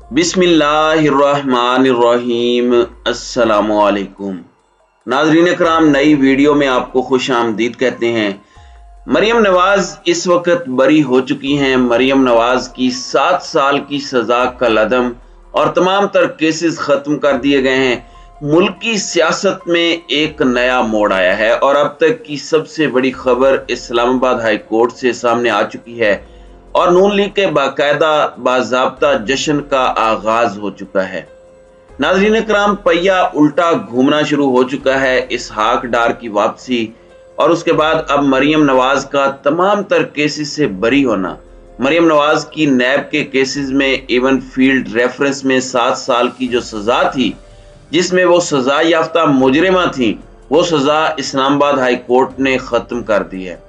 बिस्मिल्लाहिर्रहमानिर्रहीम। अस्सलामुअलैकुम नाज़रीन कराम, नई वीडियो में आपको खुश आमदीद कहते हैं। मरियम नवाज इस वक्त बरी हो चुकी हैं। मरियम नवाज की 7 साल की सजा कल अदम और तमाम तर केसेस खत्म कर दिए गए हैं। मुल्क की सियासत में एक नया मोड़ आया है और अब तक की सबसे बड़ी खबर इस्लामाबाद हाई कोर्ट से सामने आ चुकी है और नून लीग के बाकायदा बाज़ाब्ता जश्न का आगाज हो चुका है। नाज़रीन कराम, पहिया उल्टा घूमना शुरू हो चुका है। इसहाक डार की वापसी और उसके बाद अब मरियम नवाज का तमाम तर केसेस से बरी होना। मरियम नवाज की नैब के केसेस में एवन फील्ड रेफरेंस में 7 साल की जो सजा थी, जिसमें वो सजा याफ्ता मुजरिमा थी, वो सजा इस्लामाबाद हाई कोर्ट ने खत्म कर दी है।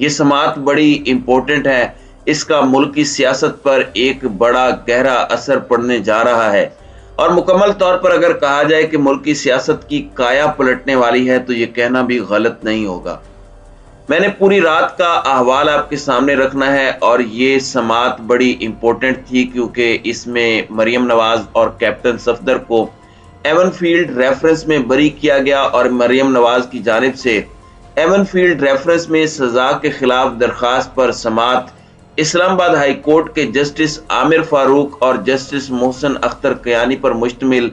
ये समाअत बड़ी इंपॉर्टेंट है। इसका मुल्क की सियासत पर एक बड़ा गहरा असर पड़ने जा रहा है और मुकम्मल तौर पर अगर कहा जाए कि मुल्क की सियासत की काया पलटने वाली है तो ये कहना भी गलत नहीं होगा। मैंने पूरी रात का अहवाल आपके सामने रखना है और ये समाअत बड़ी इंपॉर्टेंट थी क्योंकि इसमें मरियम नवाज और कैप्टन सफदर को एवन फील्ड रेफरेंस में बरी किया गया और मरियम नवाज की जानिब से एवन फील्ड रेफरेंस में सजा के खिलाफ दरखास्त पर समाअत इस्लामाबाद हाई कोर्ट के जस्टिस आमिर फारूक और जस्टिस मोहसिन अख्तर कियानी पर मुश्तमिल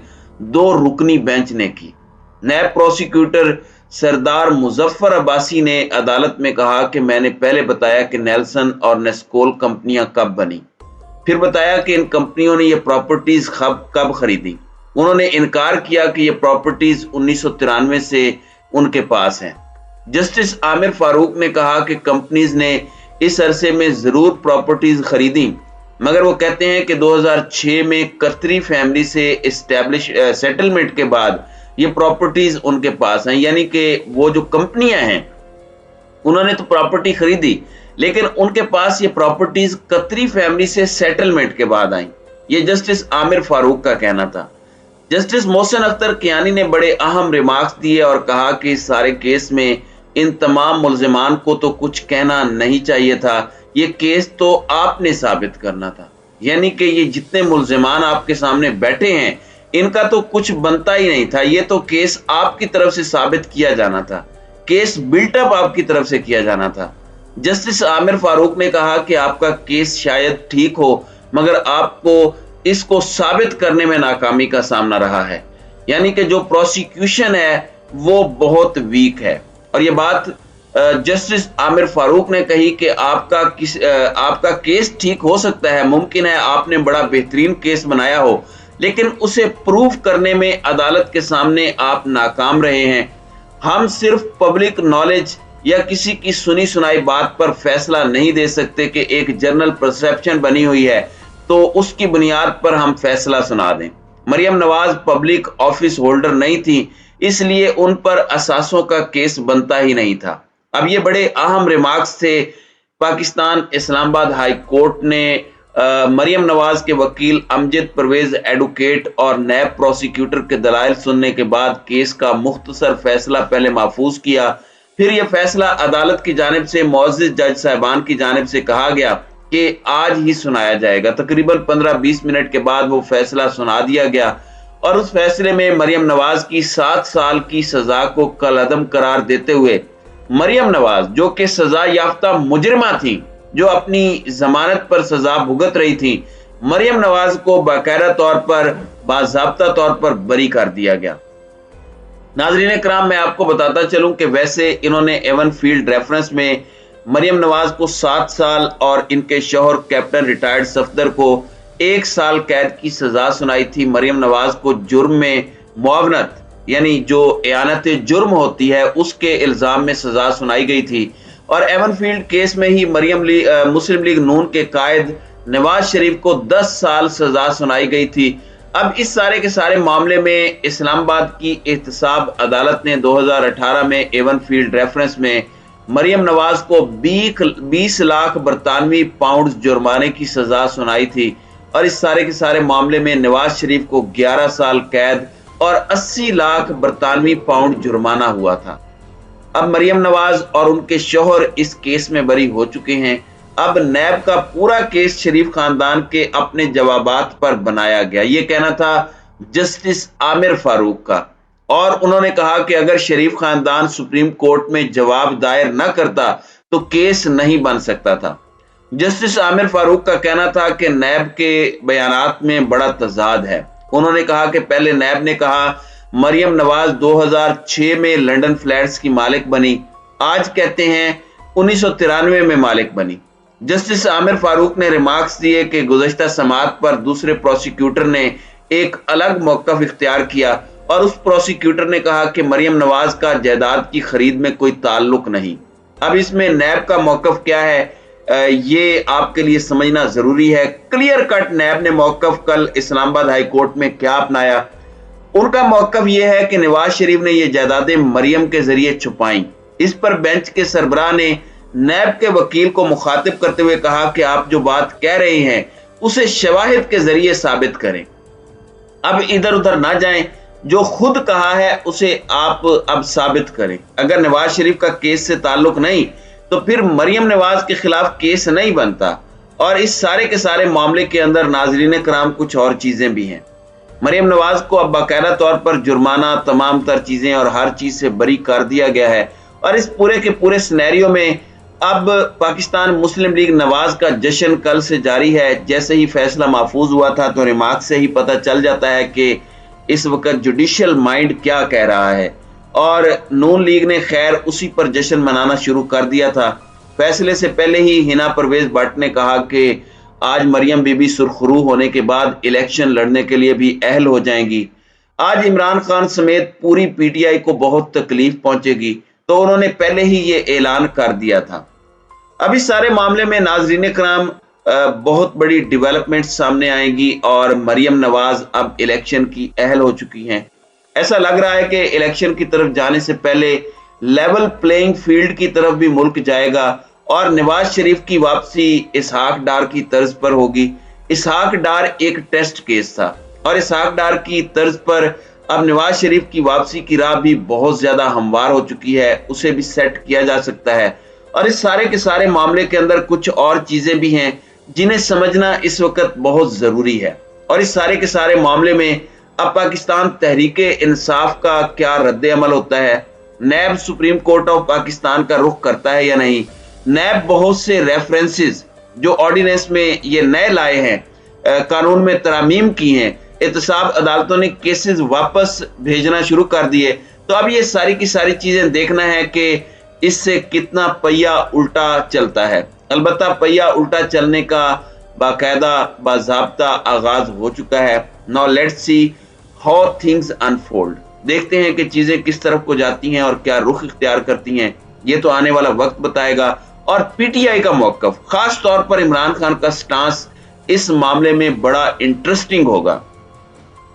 2 रुकनी बेंच ने की। नैब प्रोसिक्यूटर सरदार मुजफ्फर अब्बासी ने अदालत में कहा कि मैंने पहले बताया कि नेल्सन और नेस्कोल कंपनियां कब बनी, फिर बताया कि इन कंपनियों ने ये प्रॉपर्टीज कब खरीदी। उन्होंने इनकार किया कि ये प्रॉपर्टीज 1993 से उनके पास हैं। जस्टिस आमिर फारूक ने कहा कि कंपनीज ने इस अरसे में जरूर प्रॉपर्टीज खरीदी, मगर वो कहते हैं कि 2006 में कतरी फैमिली से सेटलमेंट के बाद ये प्रॉपर्टीज उनके पास हैं। यानी कि वो जो कंपनियां हैं उन्होंने तो प्रॉपर्टी खरीदी, लेकिन उनके पास ये प्रॉपर्टीज कतरी फैमिली से सेटलमेंट के बाद आई। ये जस्टिस आमिर फारूक का कहना था। जस्टिस मोहसिन अख्तर कियानी ने बड़े अहम रिमार्क्स दिए और कहा कि इस सारे केस में इन तमाम मुल्जिमान को तो कुछ कहना नहीं चाहिए था, ये केस तो आपने साबित करना था। यानी कि ये जितने मुल्जिमान आपके सामने बैठे हैं इनका तो कुछ बनता ही नहीं था, ये तो केस आपकी तरफ से साबित किया जाना था, केस बिल्टअप आपकी तरफ से किया जाना था। जस्टिस आमिर फारूक ने कहा कि आपका केस शायद ठीक हो मगर आपको इसको साबित करने में नाकामी का सामना रहा है। यानी कि जो प्रोसिक्यूशन है वो बहुत वीक है। और ये बात जस्टिस आमिर फारूक ने कही कि आपका केस ठीक हो सकता है, मुमकिन है आपने बड़ा बेहतरीन केस बनाया हो, लेकिन उसे प्रूव करने में अदालत के सामने आप नाकाम रहे हैं। हम सिर्फ पब्लिक नॉलेज या किसी की सुनी सुनाई बात पर फैसला नहीं दे सकते कि एक जनरल परसेप्शन बनी हुई है तो उसकी बुनियाद पर हम फैसला सुना दें। Maryam Nawaz public office holder नहीं थी, इसलिए उन पर असासों का केस बनता ही नहीं था। अब ये बड़े अहम रिमार्क्स थे। पाकिस्तान इस्लामाबाद हाई कोर्ट ने मरियम नवाज के वकील अमजद परवेज एडवोकेट और नैब प्रोसिक्यूटर के दलाइल सुनने के बाद केस का मुख्तसर फैसला पहले महफूज किया, फिर यह फैसला अदालत की जानिब से मुअज़्ज़िज़ जज साहिबान की जानिब से कहा गया कि आज ही सुनाया जाएगा। तकरीबन 15-20 मिनट के बाद वो फैसला सुना दिया गया और उस फैसले में मरियम नवाज की 7 साल की सजा को कलअदम करार देते हुए मरियम नवाज, जो कि सजा याफ्ता मुजरिमा थी, जो अपनी जमानत पर सजा भुगत रही थी, मरियम नवाज को बाकायदा तौर पर बाज़ाब्ता तौर पर बरी कर दिया गया। नाज़रीन कराम, मैं आपको बताता चलूं कि वैसे इन्होंने एवन फील्ड रेफरेंस में मरियम नवाज को 7 साल और इनके शौहर कैप्टन रिटायर्ड सफदर को 1 साल कैद की सजा सुनाई थी। मरियम नवाज को जुर्म में मुआवनत यानी जो एयानत जुर्म होती है उसके इल्जाम में सजा सुनाई गई थी और एवन फील्ड केस में ही मुस्लिम लीग नून के कायद नवाज शरीफ को 10 साल सजा सुनाई गई थी। अब इस सारे के सारे मामले में इस्लामाबाद की एहतसाब अदालत ने 2018 में एवन फील्ड रेफरेंस में मरियम नवाज को 20 लाख बरतानवी पाउंड जुर्माने की सजा सुनाई थी और इस सारे के सारे मामले में नवाज शरीफ को 11 साल कैद और 80 लाख बरतानवी पाउंड जुर्माना हुआ था। अब मरियम नवाज और उनके शौहर इस केस में बरी हो चुके हैं اب نیب کا پورا کیس شریف خاندان کے اپنے جوابات پر بنایا گیا، یہ کہنا تھا جسٹس عامر فاروق کا، اور انہوں نے کہا کہ اگر شریف خاندان سپریم کورٹ میں جواب دائر نہ کرتا تو کیس نہیں بن سکتا تھا۔ جسٹس عامر فاروق کا کہنا تھا کہ نیب کے بیانات میں بڑا تضاد ہے۔ انہوں نے کہا کہ پہلے نیب نے کہا مریم نواز 2006 میں لنڈن فلیٹس کی مالک بنی، آج کہتے ہیں 1993 میں مالک بنی۔ جسٹس عامر فاروق نے ریمارکس دیے کہ گزشتہ سماعت پر دوسرے پروسیکیوٹر نے ایک الگ موقف اختیار کیا اور اس پروسیکیوٹر نے کہا کہ مریم نواز کا جائیداد کی خرید میں کوئی تعلق نہیں۔ اب اس میں نیب کا موقف کیا ہے یہ آپ کے لیے سمجھنا ضروری ہے۔ کلیئر کٹ نیب نے موقف کل اسلام آباد ہائی کورٹ میں کیا اپنایا؟ ان کا موقف یہ ہے کہ نواز شریف نے یہ جائیدادیں مریم کے ذریعے چھپائیں۔ اس پر بینچ کے سربراہ نے نیب کے وکیل کو مخاطب کرتے ہوئے کہا کہ آپ جو بات کہہ رہے ہیں اسے شواہد کے ذریعے ثابت کریں، اب ادھر ادھر نہ جائیں، جو خود کہا ہے اسے آپ اب ثابت کریں۔ اگر نواز شریف کا کیس سے تعلق نہیں تو پھر مریم نواز کے خلاف کیس نہیں بنتا، اور اس سارے کے سارے معاملے کے اندر ناظرین کرام کچھ اور چیزیں بھی ہیں۔ مریم نواز کو اب باقاعدہ طور پر جرمانہ، تمام تر چیزیں اور ہر چیز سے بری کر دیا گیا ہے، اور اس پورے کے پورے سینیریو میں اب پاکستان مسلم لیگ نواز کا جشن کل سے جاری ہے۔ جیسے ہی فیصلہ محفوظ ہوا تھا تو ریمارک سے ہی پتہ چل جاتا ہے کہ اس وقت جوڈیشل مائنڈ کیا کہہ رہا ہے، اور نون لیگ نے خیر اسی پر جشن منانا شروع کر دیا تھا۔ فیصلے سے پہلے ہی ہنا پرویز بٹ نے کہا کہ آج مریم بی بی سرخرو ہونے کے بعد الیکشن لڑنے کے لیے بھی اہل ہو جائیں گی۔ آج عمران خان سمیت پوری پی ٹی آئی کو بہت تکلیف پہنچے گی، تو انہوں نے پہلے ہی یہ اعلان کر دیا تھا۔ اب اس سارے معاملے میں ناظرین کرام بہت بڑی ڈیولپمنٹ سامنے آئیں گی، اور مریم نواز اب الیکشن کی اہل ہو چکی ہیں۔ ایسا لگ رہا ہے کہ الیکشن کی طرف جانے سے پہلے لیول پلینگ فیلڈ کی طرف بھی ملک جائے گا، اور نواز شریف کی واپسی اسحاق ڈار کی طرز پر ہوگی۔ اسحاق ڈار ایک ٹیسٹ کیس تھا، اور اسحاق ڈار کی طرز پر اب نواز شریف کی واپسی کی راہ بھی بہت زیادہ ہموار ہو چکی ہے، اسے بھی سیٹ کیا جا سکتا ہے۔ اور اس سارے کے سارے معاملے کے اندر کچھ اور چیزیں بھی ہیں جنہیں سمجھنا اس وقت بہت ضروری ہے، اور اس سارے کے سارے معاملے میں اب پاکستان تحریک انصاف کا کیا رد عمل ہوتا ہے؟ NAB supreme court of Pakistan کا رخ کرتا ہے یا نہیں؟ نیب بہت سے ریفرنسز جو آرڈیننس میں یہ نئے لائے ہیں، قانون میں ترامیم کی ہیں، احتساب عدالتوں نے کیسز واپس بھیجنا شروع کر دیے، تو اب یہ ساری کی ساری چیزیں دیکھنا ہے کہ اس سے کتنا پہیہ الٹا چلتا ہے۔ البتہ پہیہ الٹا چلنے کا باقاعدہ باضابطہ آغاز ہو چکا ہے۔ Now let's see how things unfold۔ دیکھتے ہیں کہ چیزیں کس طرف کو جاتی ہیں اور کیا رخ اختیار کرتی ہیں، یہ تو آنے والا وقت بتائے گا۔ اور پی ٹی آئی کا موقف، خاص طور پر عمران خان کا سٹانس اس معاملے میں بڑا انٹرسٹنگ ہوگا،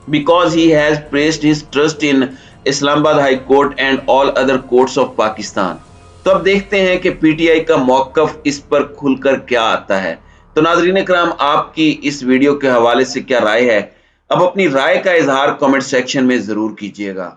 because he has placed his trust in اسلام آباد high court and all other courts of Pakistan. تو اب دیکھتے ہیں کہ پی ٹی آئی کا موقف اس پر کھل کر کیا آتا ہے۔ تو ناظرین کرام، آپ کی اس ویڈیو کے حوالے سے کیا رائے ہے؟ اب اپنی رائے کا اظہار کمنٹ سیکشن میں ضرور کیجیے گا۔